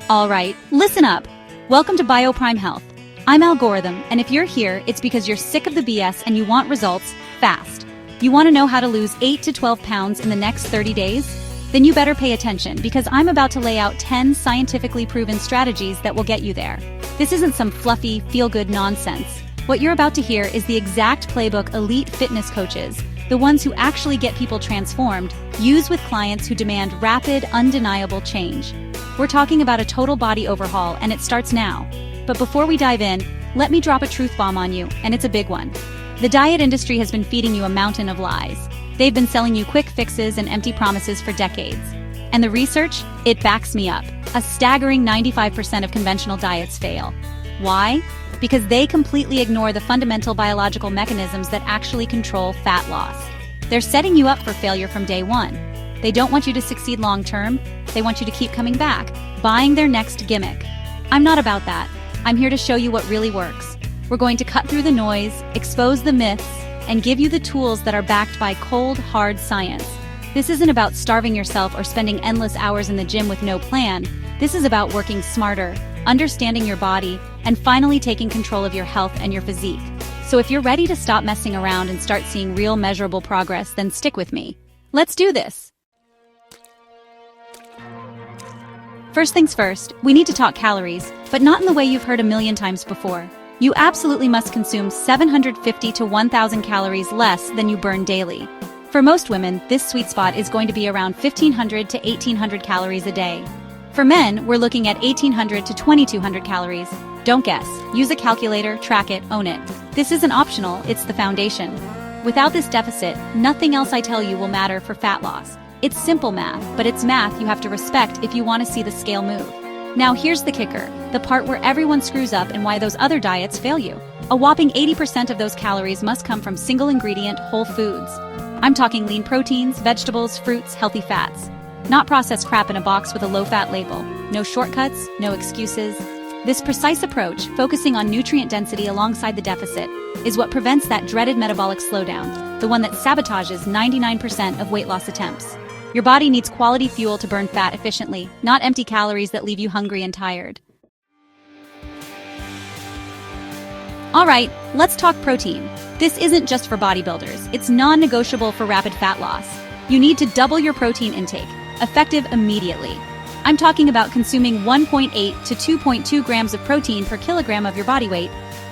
Alright, listen up. Welcome to BioPrime Health. I'm Algorithm, and if you're here, it's because you're sick of the BS and you want results fast. You want to know how to lose 8 to 12 pounds in the next 30 days? Then you better pay attention because I'm about to lay out 10 scientifically proven strategies that will get you there. This isn't some fluffy, feel-good nonsense. What you're about to hear is the exact playbook elite fitness coaches, the ones who actually get people transformed, use with clients who demand rapid, undeniable change. We're talking about a total body overhaul, and it starts now. But before we dive in, let me drop a truth bomb on you, and it's a big one. The diet industry has been feeding you a mountain of lies. They've been selling you quick fixes and empty promises for decades. And the research? It backs me up. A staggering 95% of conventional diets fail. Why? Because they completely ignore the fundamental biological mechanisms that actually control fat loss. They're setting you up for failure from day one. They don't want you to succeed long-term. They want you to keep coming back, buying their next gimmick. I'm not about that. I'm here to show you what really works. We're going to cut through the noise, expose the myths, and give you the tools that are backed by cold, hard science. This isn't about starving yourself or spending endless hours in the gym with no plan. This is about working smarter, understanding your body, and finally taking control of your health and your physique. So if you're ready to stop messing around and start seeing real measurable progress, then stick with me. Let's do this. First things first, we need to talk calories, but not in the way you've heard a million times before. You absolutely must consume 750 to 1,000 calories less than you burn daily. For most women, this sweet spot is going to be around 1,500 to 1,800 calories a day. For men, we're looking at 1,800 to 2,200 calories. Don't guess. Use a calculator, track it, own it. This isn't optional, it's the foundation. Without this deficit, nothing else I tell you will matter for fat loss. It's simple math, but it's math you have to respect if you want to see the scale move. Now here's the kicker, the part where everyone screws up and why those other diets fail you. A whopping 80% of those calories must come from single-ingredient whole foods. I'm talking lean proteins, vegetables, fruits, healthy fats. Not processed crap in a box with a low-fat label. No shortcuts, no excuses. This precise approach, focusing on nutrient density alongside the deficit, is what prevents that dreaded metabolic slowdown, the one that sabotages 99% of weight loss attempts. Your body needs quality fuel to burn fat efficiently, not empty calories that leave you hungry and tired. Alright, let's talk protein. This isn't just for bodybuilders, it's non-negotiable for rapid fat loss. You need to double your protein intake, effective immediately. I'm talking about consuming 1.8 to 2.2 grams of protein per kilogram of your body weight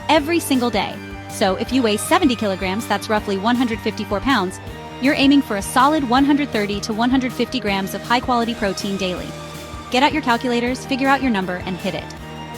every single day. So if you weigh 70 kilograms, that's roughly 154 pounds, you're aiming for a solid 130 to 150 grams of high-quality protein daily. Get out your calculators, figure out your number, and hit it.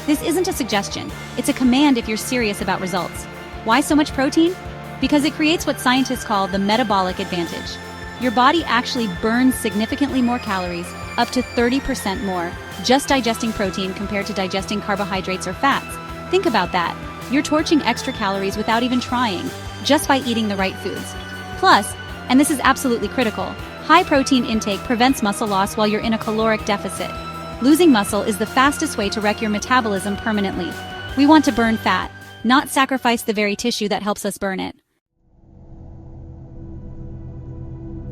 This isn't a suggestion, it's a command if you're serious about results. Why so much protein? Because it creates what scientists call the metabolic advantage. Your body actually burns significantly more calories, up to 30% more, just digesting protein compared to digesting carbohydrates or fats. Think about that. You're torching extra calories without even trying, just by eating the right foods. Plus, and this is absolutely critical, high protein intake prevents muscle loss while you're in a caloric deficit. Losing muscle is the fastest way to wreck your metabolism permanently. We want to burn fat, not sacrifice the very tissue that helps us burn it.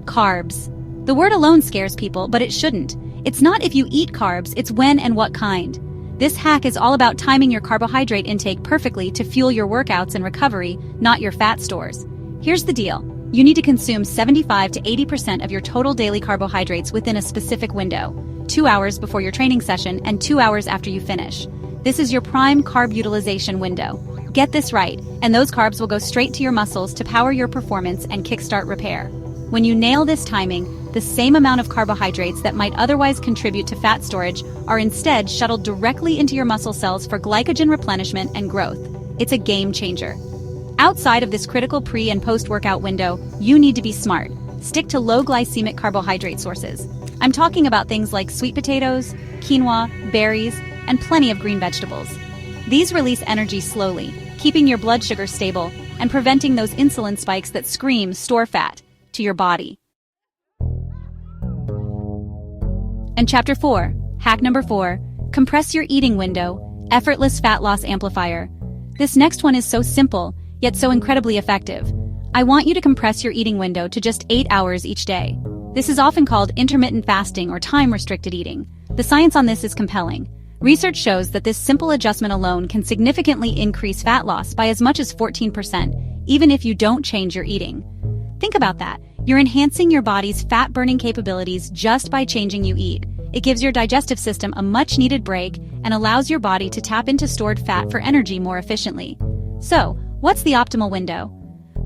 Carbs. The word alone scares people, but it shouldn't. It's not if you eat carbs, it's when and what kind. This hack is all about timing your carbohydrate intake perfectly to fuel your workouts and recovery, not your fat stores. Here's the deal. You need to consume 75 to 80% of your total daily carbohydrates within a specific window, 2 hours before your training session and 2 hours after you finish. This is your prime carb utilization window. Get this right, and those carbs will go straight to your muscles to power your performance and kickstart repair. When you nail this timing, the same amount of carbohydrates that might otherwise contribute to fat storage are instead shuttled directly into your muscle cells for glycogen replenishment and growth. It's a game changer. Outside of this critical pre- and post-workout window, you need to be smart. Stick to low-glycemic carbohydrate sources. I'm talking about things like sweet potatoes, quinoa, berries, and plenty of green vegetables. These release energy slowly, keeping your blood sugar stable and preventing those insulin spikes that scream "store fat" to your body. And Chapter 4, Hack number 4, Compress your eating window, effortless fat loss amplifier. This next one is so simple, yet so incredibly effective. I want you to compress your eating window to just 8 hours each day. This is often called intermittent fasting or time-restricted eating. The science on this is compelling. Research shows that this simple adjustment alone can significantly increase fat loss by as much as 14%, even if you don't change your eating. Think about that. You're enhancing your body's fat-burning capabilities just by changing you eat. It gives your digestive system a much-needed break and allows your body to tap into stored fat for energy more efficiently. So, what's the optimal window?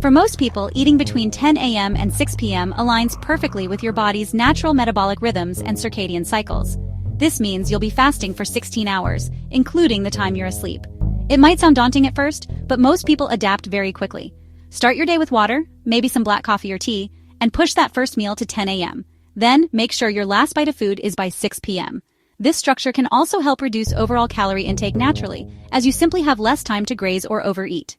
For most people, eating between 10 a.m. and 6 p.m. aligns perfectly with your body's natural metabolic rhythms and circadian cycles. This means you'll be fasting for 16 hours, including the time you're asleep. It might sound daunting at first, but most people adapt very quickly. Start your day with water, maybe some black coffee or tea, and push that first meal to 10 a.m. Then, make sure your last bite of food is by 6 p.m. This structure can also help reduce overall calorie intake naturally, as you simply have less time to graze or overeat.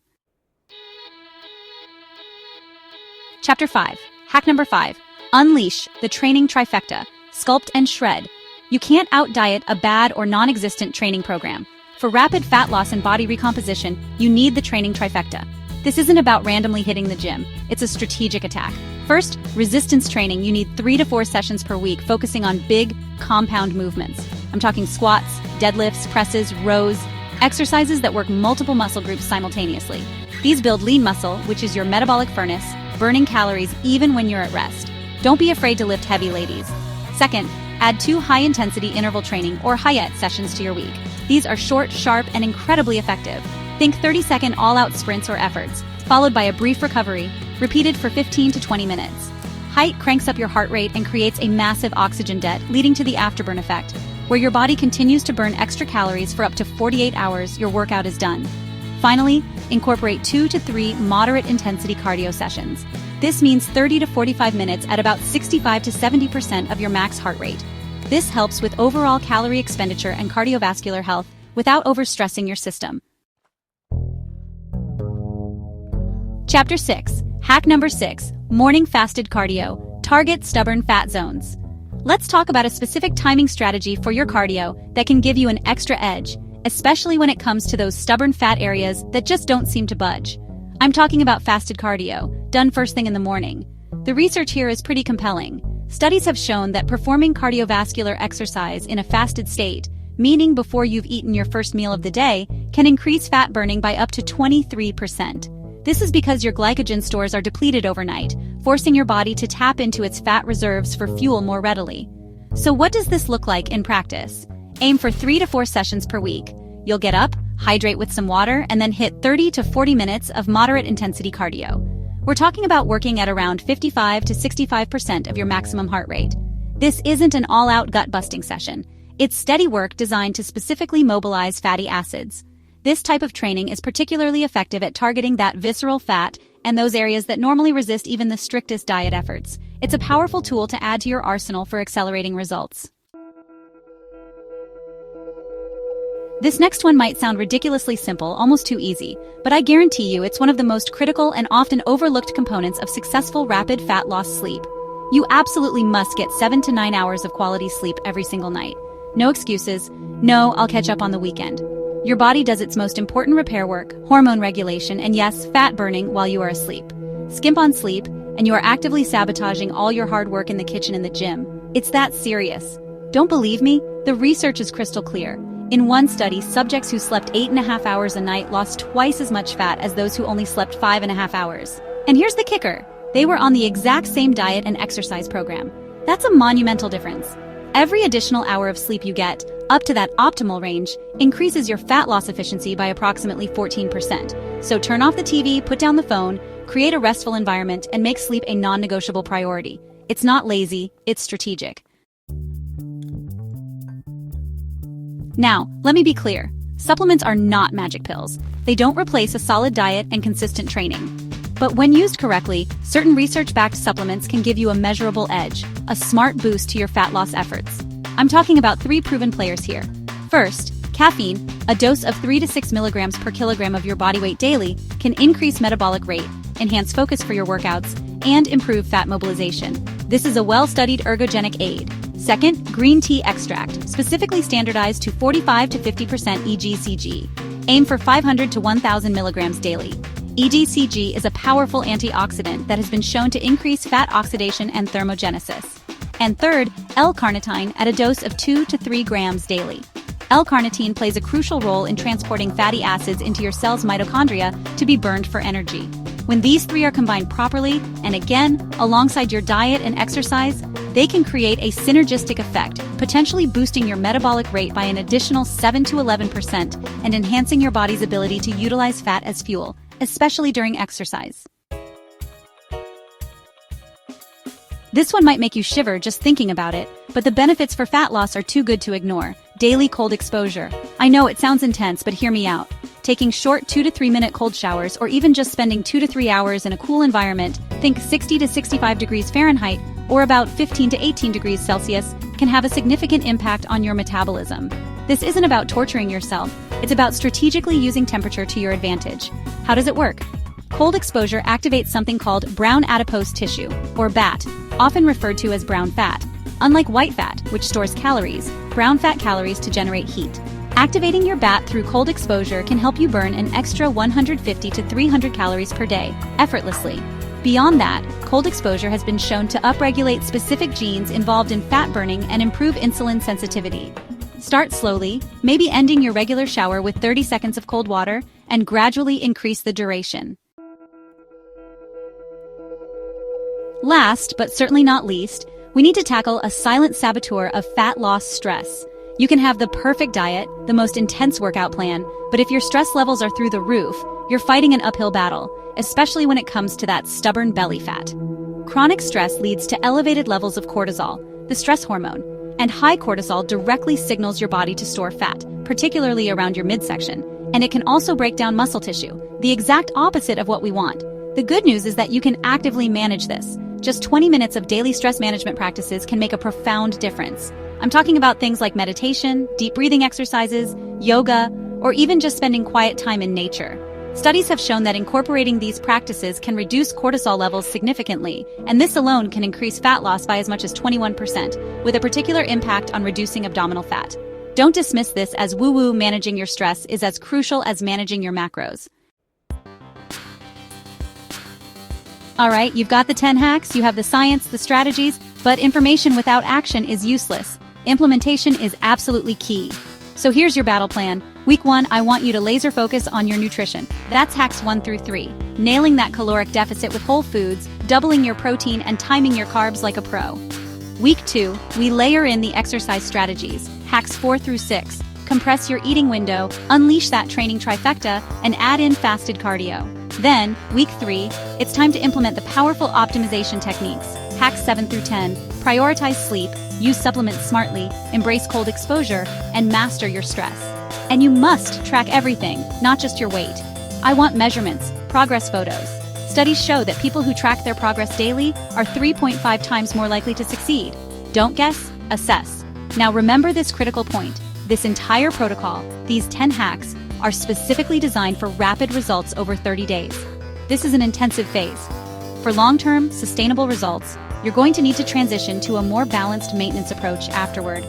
Chapter 5. Hack number 5. Unleash the training trifecta. Sculpt and shred. You can't out-diet a bad or non-existent training program. For rapid fat loss and body recomposition, you need the training trifecta. This isn't about randomly hitting the gym. It's a strategic attack. First, resistance training. You need 3 to 4 sessions per week, focusing on big, compound movements. I'm talking squats, deadlifts, presses, rows, exercises that work multiple muscle groups simultaneously. These build lean muscle, which is your metabolic furnace, burning calories even when you're at rest. Don't be afraid to lift heavy, ladies. Second, add 2 high-intensity interval training or HIIT sessions to your week. These are short, sharp, and incredibly effective. Think 30-second all-out sprints or efforts, followed by a brief recovery, repeated for 15 to 20 minutes. HIIT cranks up your heart rate and creates a massive oxygen debt, leading to the afterburn effect, where your body continues to burn extra calories for up to 48 hours your workout is done. Finally, incorporate 2 to 3 moderate-intensity cardio sessions. This means 30 to 45 minutes at about 65 to 70% of your max heart rate. This helps with overall calorie expenditure and cardiovascular health without overstressing your system. Chapter 6. Hack number 6. Morning fasted cardio. Target stubborn fat zones. Let's talk about a specific timing strategy for your cardio that can give you an extra edge, especially when it comes to those stubborn fat areas that just don't seem to budge. I'm talking about fasted cardio, done first thing in the morning. The research here is pretty compelling. Studies have shown that performing cardiovascular exercise in a fasted state, meaning before you've eaten your first meal of the day, can increase fat burning by up to 23%. This is because your glycogen stores are depleted overnight, forcing your body to tap into its fat reserves for fuel more readily. So what does this look like in practice? Aim for 3 to 4 sessions per week. You'll get up, hydrate with some water, and then hit 30 to 40 minutes of moderate intensity cardio. We're talking about working at around 55 to 65% of your maximum heart rate. This isn't an all-out gut-busting session. It's steady work designed to specifically mobilize fatty acids. This type of training is particularly effective at targeting that visceral fat and those areas that normally resist even the strictest diet efforts. It's a powerful tool to add to your arsenal for accelerating results. This next one might sound ridiculously simple, almost too easy, but I guarantee you it's one of the most critical and often overlooked components of successful rapid fat loss sleep. You absolutely must get 7 to 9 hours of quality sleep every single night. No excuses. No, I'll catch up on the weekend. Your body does its most important repair work, hormone regulation, and yes, fat burning while you are asleep. Skimp on sleep, and you are actively sabotaging all your hard work in the kitchen and the gym. It's that serious. Don't believe me? The research is crystal clear. In one study, subjects who slept 8.5 hours a night lost twice as much fat as those who only slept 5.5 hours. And here's the kicker. They were on the exact same diet and exercise program. That's a monumental difference. Every additional hour of sleep you get, up to that optimal range, increases your fat loss efficiency by approximately 14%. So turn off the TV, put down the phone, create a restful environment, and make sleep a non-negotiable priority. It's not lazy, it's strategic. Now, let me be clear. Supplements are not magic pills. They don't replace a solid diet and consistent training. But when used correctly, certain research-backed supplements can give you a measurable edge, a smart boost to your fat loss efforts. I'm talking about 3 proven players here. First, caffeine, a dose of 3 to 6 milligrams per kilogram of your body weight daily, can increase metabolic rate, enhance focus for your workouts, and improve fat mobilization. This is a well-studied ergogenic aid. Second, green tea extract, specifically standardized to 45 to 50% EGCG. Aim for 500 to 1,000 milligrams daily. EGCG is a powerful antioxidant that has been shown to increase fat oxidation and thermogenesis. And third, L-carnitine at a dose of 2 to 3 grams daily. L-carnitine plays a crucial role in transporting fatty acids into your cell's mitochondria to be burned for energy. When these three are combined properly, and again, alongside your diet and exercise, they can create a synergistic effect, potentially boosting your metabolic rate by an additional 7 to 11% and enhancing your body's ability to utilize fat as fuel, especially during exercise. This one might make you shiver just thinking about it, but the benefits for fat loss are too good to ignore. Daily cold exposure. I know it sounds intense, but hear me out. Taking short 2 to 3 minute cold showers or even just spending 2 to 3 hours in a cool environment, think 60 to 65 degrees Fahrenheit or about 15 to 18 degrees Celsius, can have a significant impact on your metabolism. This isn't about torturing yourself, it's about strategically using temperature to your advantage. How does it work? Cold exposure activates something called brown adipose tissue, or BAT, often referred to as brown fat. Unlike white fat, which stores calories, brown fat calories to generate heat. Activating your BAT through cold exposure can help you burn an extra 150 to 300 calories per day, effortlessly. Beyond that, cold exposure has been shown to upregulate specific genes involved in fat burning and improve insulin sensitivity. Start slowly, maybe ending your regular shower with 30 seconds of cold water, and gradually increase the duration. Last, but certainly not least, we need to tackle a silent saboteur of fat loss: stress. You can have the perfect diet, the most intense workout plan, but if your stress levels are through the roof, you're fighting an uphill battle, especially when it comes to that stubborn belly fat. Chronic stress leads to elevated levels of cortisol, the stress hormone, and high cortisol directly signals your body to store fat, particularly around your midsection, and it can also break down muscle tissue, the exact opposite of what we want. The good news is that you can actively manage this. Just 20 minutes of daily stress management practices can make a profound difference. I'm talking about things like meditation, deep breathing exercises, yoga, or even just spending quiet time in nature. Studies have shown that incorporating these practices can reduce cortisol levels significantly, and this alone can increase fat loss by as much as 21%, with a particular impact on reducing abdominal fat. Don't dismiss this as woo-woo. Managing your stress is as crucial as managing your macros. Alright, you've got the 10 hacks, you have the science, the strategies, but information without action is useless. Implementation is absolutely key. So here's your battle plan. Week 1, I want you to laser focus on your nutrition. That's hacks 1 through 3. Nailing that caloric deficit with whole foods, doubling your protein, and timing your carbs like a pro. Week 2, we layer in the exercise strategies. Hacks 4 through 6. Compress your eating window, unleash that training trifecta, and add in fasted cardio. Then, week 3, it's time to implement the powerful optimization techniques. Hacks 7 through 10. Prioritize sleep, use supplements smartly, embrace cold exposure, and master your stress. And you must track everything, not just your weight. I want measurements, progress photos. Studies show that people who track their progress daily are 3.5 times more likely to succeed. Don't guess, assess. Now remember this critical point. This entire protocol, these 10 hacks, are specifically designed for rapid results over 30 days. This is an intensive phase. For long-term, sustainable results, you're going to need to transition to a more balanced maintenance approach afterward.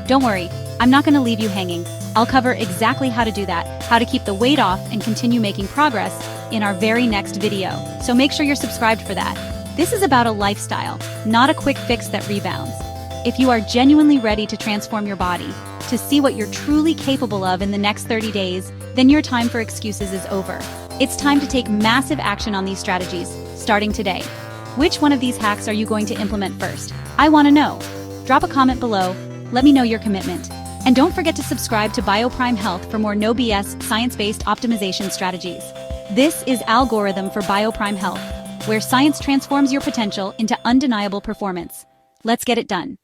Don't worry, I'm not going to leave you hanging. I'll cover exactly how to do that, how to keep the weight off and continue making progress in our very next video. So make sure you're subscribed for that. This is about a lifestyle, not a quick fix that rebounds. If you are genuinely ready to transform your body, to see what you're truly capable of in the next 30 days, then your time for excuses is over. It's time to take massive action on these strategies, starting today. Which one of these hacks are you going to implement first? I want to know. Drop a comment below, let me know your commitment. And don't forget to subscribe to BioPrime Health for more no BS, science-based optimization strategies. This is Algorithm for BioPrime Health, where science transforms your potential into undeniable performance. Let's get it done.